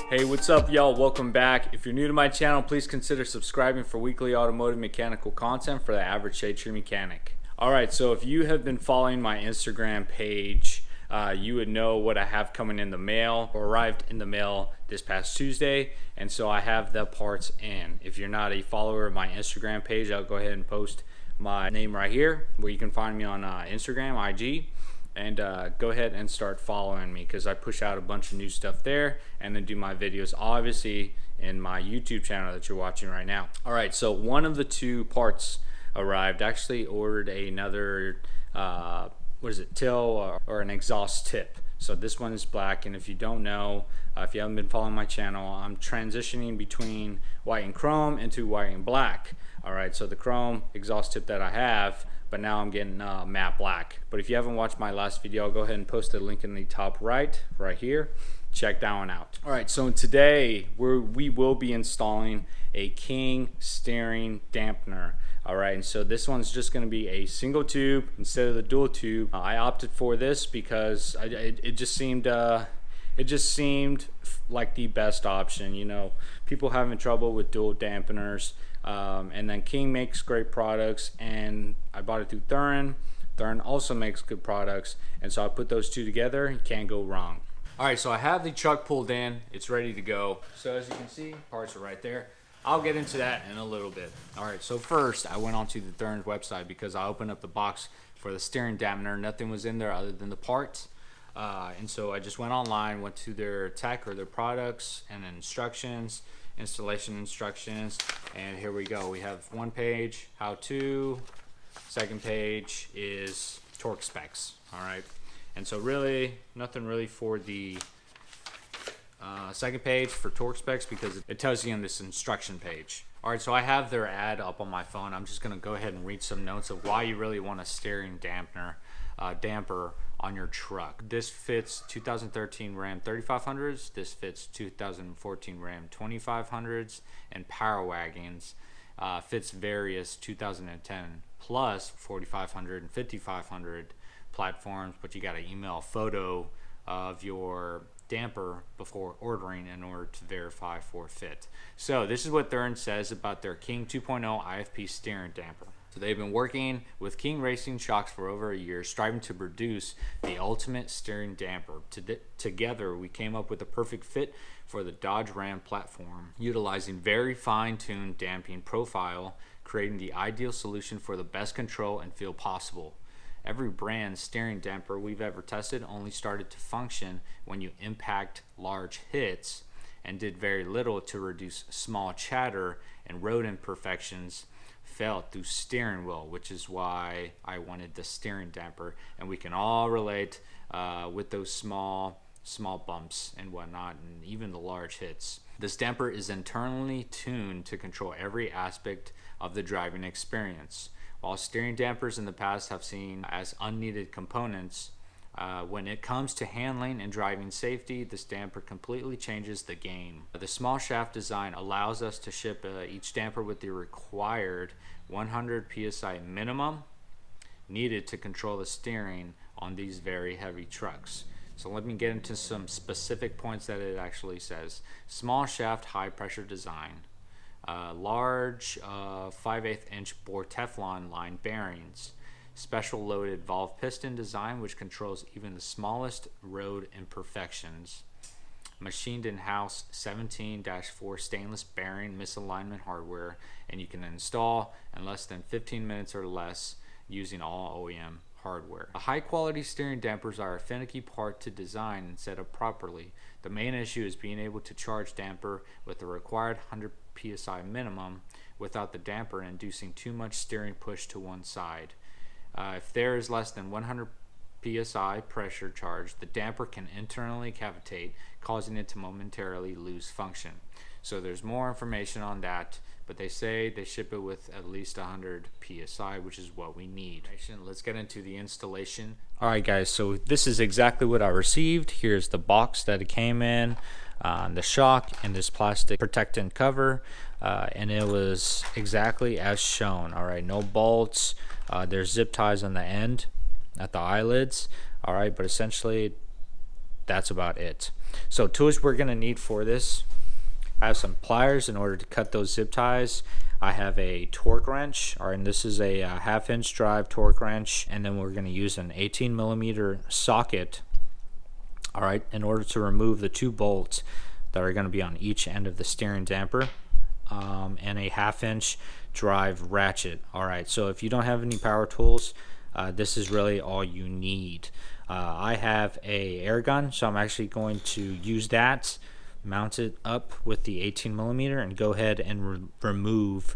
Hey, what's up, y'all? Welcome back. If you're new to my channel, please consider subscribing for weekly automotive mechanical content for the average shade tree mechanic. Alright, so if you have been following my Instagram page, you would know what I have coming in the mail, or arrived in the mail this past Tuesday, and so I have the parts in. If you're not a follower of my Instagram page, I'll go ahead and post my name right here, where you can find me on Instagram, IG. And go ahead and start following me, because I push out a bunch of new stuff there and then do my videos obviously in my YouTube channel that you're watching right now. Alright, so one of the two parts arrived. Actually ordered another what is it, till or an exhaust tip. So this one is black, and if you don't know, if you haven't been following my channel, I'm transitioning between white and chrome into white and black. Alright, so the chrome exhaust tip that I have, but now I'm getting matte black. But if you haven't watched my last video, I'll go ahead and post a link in the top right here. Check that one out. Alright, so today we will be installing a King steering dampener. Alright, and so this one's just going to be a single tube instead of the dual tube. I opted for this because it just seemed like the best option. You know, people having trouble with dual dampeners. And then King makes great products, and I bought it through Thurin. Thurin also makes good products, and so I put those two together. You can't go wrong. Alright, so I have the truck pulled in. It's ready to go. So as you can see, parts are right there. I'll get into that in a little bit. Alright, so first I went onto the Thurin's website because I opened up the box for the steering dampener. Nothing was in there other than the parts. And so I just went online, went to their tech or their products and instructions, installation instructions, and here we go. We have one page, how to, second page is torque specs. All right, and so really nothing really for the second page for torque specs, because it tells you on this instruction page. All right, so I have their ad up on my phone. I'm just gonna go ahead and read some notes of why you really want a steering damper on your truck. This fits 2013 Ram 3500s. This fits 2014 Ram 2500s and Power Wagons. Fits various 2010 plus 4500 and 5500 platforms, but you got to email a photo of your damper before ordering in order to verify for fit. So this is what Thurin says about their King 2.0 IFP steering damper. So they've been working with King Racing Shocks for over a year, striving to produce the ultimate steering damper. Together, we came up with a perfect fit for the Dodge Ram platform, utilizing very fine-tuned damping profile, creating the ideal solution for the best control and feel possible. Every brand steering damper we've ever tested only started to function when you impact large hits, and did very little to reduce small chatter and road imperfections felt through steering wheel, which is why I wanted the steering damper. And we can all relate with those small bumps and whatnot, and even the large hits. This damper is internally tuned to control every aspect of the driving experience. While steering dampers in the past have seen as unneeded components, when it comes to handling and driving safety, this damper completely changes the game. The small shaft design allows us to ship each damper with the required 100 psi minimum needed to control the steering on these very heavy trucks. So let me get into some specific points that it actually says. Small shaft, high pressure design. Large 5/8 inch bore Teflon line bearings. Special loaded valve piston design, which controls even the smallest road imperfections. Machined in-house 17-4 stainless bearing misalignment hardware, and you can install in less than 15 minutes or less using all OEM hardware. High quality steering dampers are a finicky part to design and set up properly. The main issue is being able to charge damper with the required 100 psi minimum without the damper inducing too much steering push to one side. If there is less than 100 psi pressure charge, the damper can internally cavitate, causing it to momentarily lose function. So there's more information on that, but they say they ship it with at least 100 psi, which is what we need. Let's get into the installation. Alright guys, so this is exactly what I received. Here's the box that it came in, the shock, and this plastic protectant cover, and it was exactly as shown. Alright, no bolts. There's zip ties on the end at the eyelids. Alright, but essentially that's about it. So tools we're gonna need for this: I have some pliers in order to cut those zip ties. I have a torque wrench, and this is a 1/2 inch drive torque wrench, and then we're going to use an 18mm socket, all right, in order to remove the 2 bolts that are going to be on each end of the steering damper, and a 1/2 inch drive ratchet. All right, so if you don't have any power tools, this is really all you need. I have a air gun, so I'm actually going to use that, mount it up with the 18mm, and go ahead and remove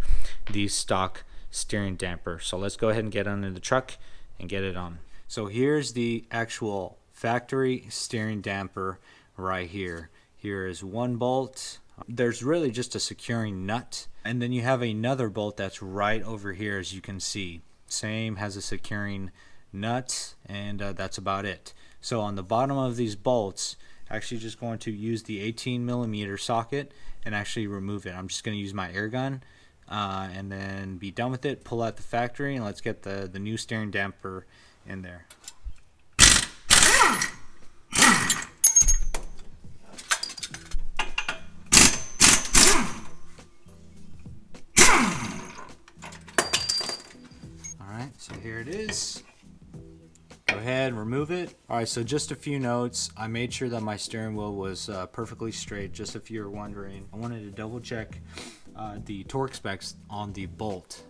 the stock steering damper. So let's go ahead and get under the truck and get it on. So here's the actual factory steering damper right here. Here is 1 bolt. There's really just a securing nut, and then you have another bolt that's right over here, as you can see. Same, has a securing nut, and that's about it. So on the bottom of these bolts, actually just going to use the 18mm socket and actually remove it. I'm just going to use my air gun and then be done with it, pull out the factory, and let's get the new steering damper in there. Alright, so here it is. Go ahead and remove it. Alright, so just a few notes. I made sure that my steering wheel was perfectly straight, just if you're wondering. I wanted to double check the torque specs on the bolt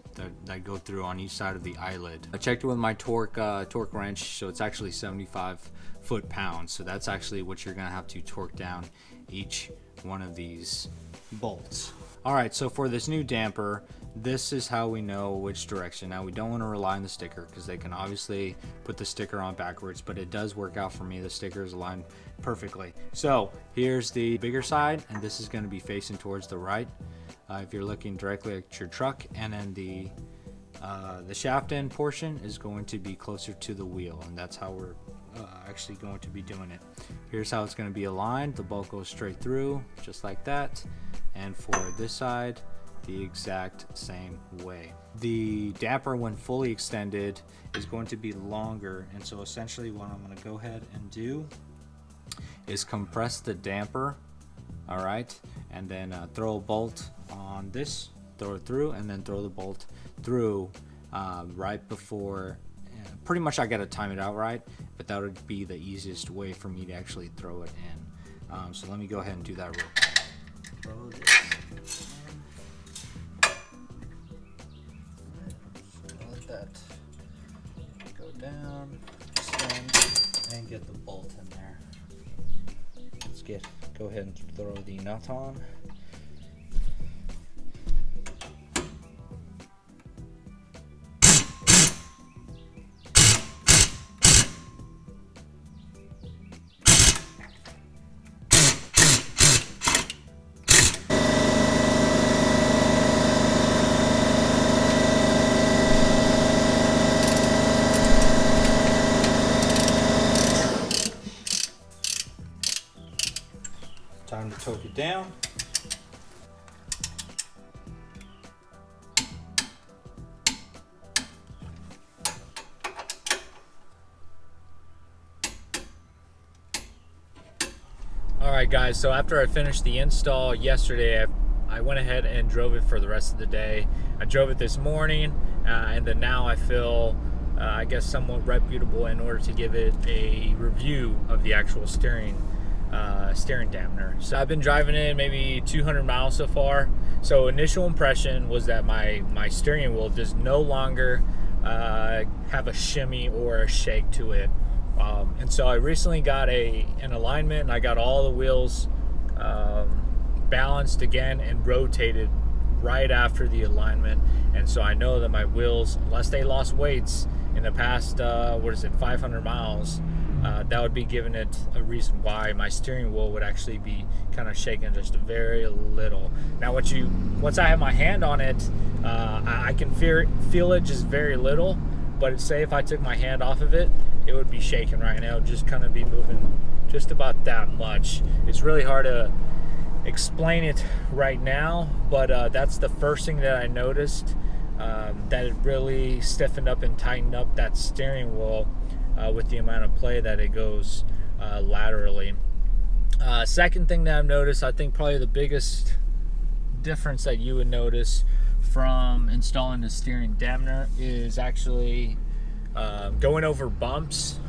that go through on each side of the eyelid. I checked it with my torque wrench, so it's actually 75 foot-pounds. So that's actually what you're gonna have to torque down each one of these bolts. Alright, so for this new damper, this is how we know which direction. Now, we don't want to rely on the sticker because they can obviously put the sticker on backwards, but it does work out for me. The sticker is aligned perfectly. So here's the bigger side, and this is going to be facing towards the right if you're looking directly at your truck, and then the shaft end portion is going to be closer to the wheel, and that's how we're actually going to be doing it. Here's how it's going to be aligned. The bolt goes straight through just like that, and for this side, the exact same way. The damper, when fully extended, is going to be longer, and so essentially what I'm going to go ahead and do is compress the damper, all right, and then throw a bolt on this, throw it through, and then throw the bolt through right before. Pretty much I gotta time it out right, but that would be the easiest way for me to actually throw it in. So let me go ahead and do that real quick. Throw this. Let that go down, extend, and get the bolt in there. Let's go ahead and throw the nut on. Time to torque it down. Alright guys, so after I finished the install yesterday, I went ahead and drove it for the rest of the day. I drove it this morning, and then now I feel I guess somewhat reputable in order to give it a review of the actual steering dampener. So I've been driving it maybe 200 miles so far. So initial impression was that my steering wheel does no longer have a shimmy or a shake to it. And so I recently got an alignment, and I got all the wheels balanced again and rotated right after the alignment. And so I know that my wheels, unless they lost weights in the past 500 miles, that would be giving it a reason why my steering wheel would actually be kind of shaking just very little. Now once I have my hand on it, I can feel it just very little, but say if I took my hand off of it, it would be shaking right now, just kind of be moving just about that much. It's really hard to explain it right now, but that's the first thing that I noticed, that it really stiffened up and tightened up that steering wheel with the amount of play that it goes laterally. Second thing that I've noticed, I think probably the biggest difference that you would notice from installing the steering dampener is actually going over bumps,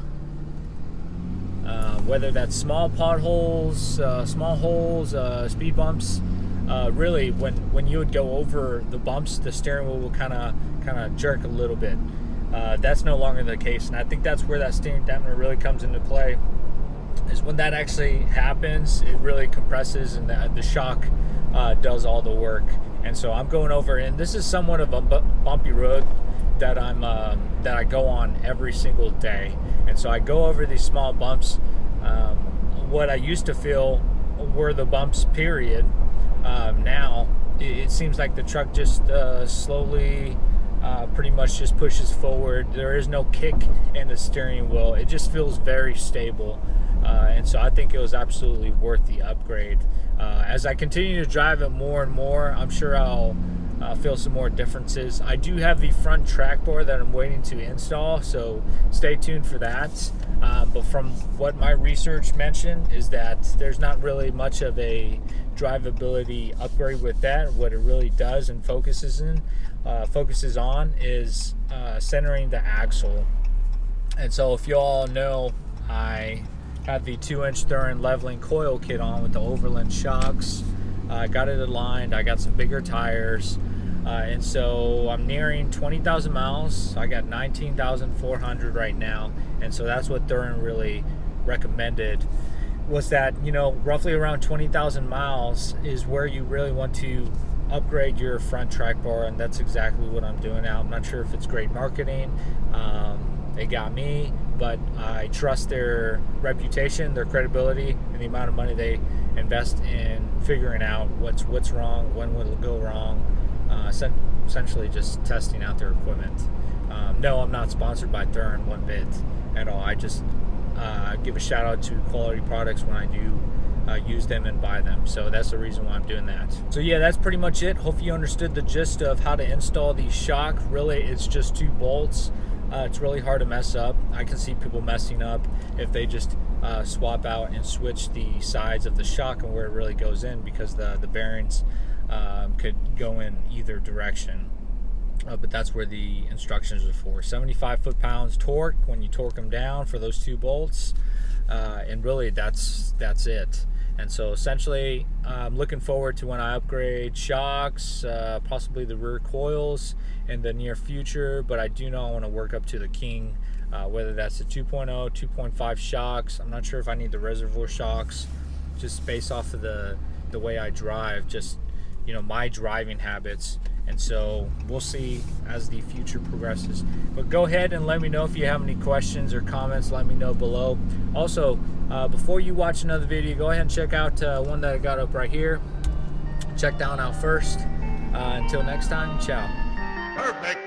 whether that's small potholes, small holes, speed bumps. Really, when you would go over the bumps, the steering wheel will kind of jerk a little bit. That's no longer the case, and I think that's where that steering dampener really comes into play. Is when that actually happens, it really compresses, and the shock does all the work. And so I'm going over, and this is somewhat of a bumpy road that I go on every single day. And so I go over these small bumps. What I used to feel were the bumps, period. Now it seems like the truck just slowly pretty much just pushes forward. There is no kick in the steering wheel. It just feels very stable. And so I think it was absolutely worth the upgrade. As I continue to drive it more and more, I'm sure I'll feel some more differences. I do have the front track bar that I'm waiting to install, so stay tuned for that. But from what my research mentioned is that there's not really much of a drivability upgrade with that. What it really does and focuses on is centering the axle. And so if you all know, I have the 2-inch Thurin leveling coil kit on with the Overland shocks. I got it aligned. I got some bigger tires. And so I'm nearing 20,000 miles. I got 19,400 right now. And so that's what Thurin really recommended, was that, you know, roughly around 20,000 miles is where you really want to upgrade your front track bar. And that's exactly what I'm doing now. I'm not sure if it's great marketing. They got me, but I trust their reputation, their credibility, and the amount of money they invest in figuring out what's wrong, when will it go wrong, essentially just testing out their equipment. No, I'm not sponsored by Thurin one bit at all. I just give a shout out to quality products when I do use them and buy them. So that's the reason why I'm doing that. So yeah, that's pretty much it. Hopefully you understood the gist of how to install the shock. Really, it's just 2 bolts. It's really hard to mess up. I can see people messing up if they just swap out and switch the sides of the shock and where it really goes in, because the bearings could go in either direction. But that's where the instructions are for. 75 foot-pounds torque when you torque them down for those 2 bolts. And really that's it. And so essentially I'm looking forward to when I upgrade shocks, possibly the rear coils in the near future, but I do know I want to work up to the king, whether that's the 2.0, 2.5 shocks. I'm not sure if I need the reservoir shocks, just based off of the way I drive, just, you know, my driving habits. And so we'll see as the future progresses. But go ahead and let me know if you have any questions or comments. Let me know below. Also, before you watch another video, go ahead and check out one that I got up right here. Check that one out first. Until next time, ciao. Perfect.